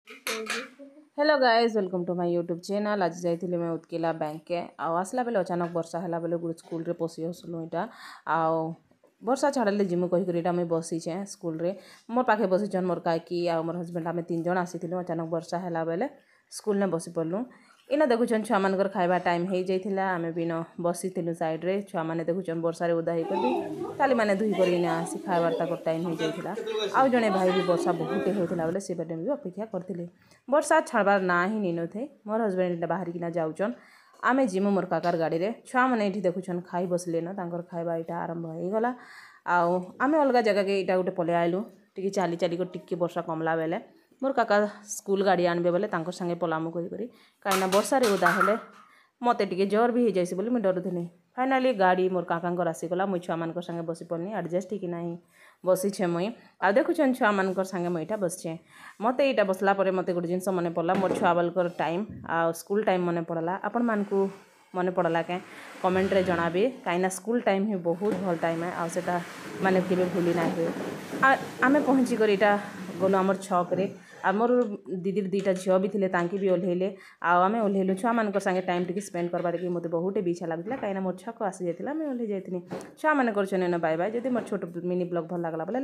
Hello guys, welcome to my YouTube channel. आज जाइए मैं उत्किला बैंक के आसला बेले अचानक वर्षा है बेले गोटे स्कूल रे पशि आसलु इटा आउ वर्षा छाड़े जिमु कहीकरी मुझे बसीचे स्कूल रे मोर पाखे बसीचन मोर काकी आ मोर हजबैंड आम 3 जन आसी अचानक वर्षा है बेले स्कूल ने बसी पड़लु। इना देखुन छुआ मानकर खाइबा टाइम हो जाइथिला आमे बिन बसी साइड रे छुआ माने देखुन वर्षा रे उदा ही कर ताली माने धुई कर इना आसी खाइबार तक टाइम हो जाइथिला। आउ जने भाई भी वर्षा बहुत होता बेले से टाइम भी अपेक्षा करथिले। वर्षा छाड़बार ना ही नीन थे मोर हजबैंड बाहर किना जाऊचन आमे जिमु मोर काकार गाड़ी रे छुआ मैंने ये देखुन खाई बसले न तांकर खाइबा इटा आरंभ हो गला। आउ आमे अलग जगह के इटा गोटे पले आइलु टिके चाली चाली को टिके वर्षा कमला बेले मोर काका स्कूल गाड़ी आनबे बेले तांकर संगे पलामु करी कहीं वर्षा रे उदा हेले मते टिके जर भी हो जाइसी बोली मैं डरुथिनी। फाइनाली गाड़ी मोर काकांकर आसीगला मुई छुआ मानकर संगे बसी पड़नी एडजस्ट ही नहीं बसीछे मुई आ देखुछन छुआ मानकर संगे मुई इटा बसछे। मते इटा बसला परे मते गोटे जिनस मन पड़ला मोर छुआ बालकर टाइम आ स्कूल टाइम मन पड़ला आपण मानकू मन पड़ला के कमेंट रे जणाबे कहीं स्कूल टाइम ही बहुत भल टाइम है आ सेटा माने केबे भूली ना हुए। आमे पहुँची कर इटा गलु आमर छक रे आमर दीदी 2टा झील भी थे तांकी भी ओल्हेले आमे ओल्हेलु छुआ मान संगे टाइम टिके स्पेंड करबार कि मते बहुत भी इच्छा लगला कहीं मोर छक आसी जाइतिला मैं ओल्हे जाइथिनी। छुआ माने करछन बाय बाय। जदि मोर छोट मिनी ब्लॉग भल लागला बोले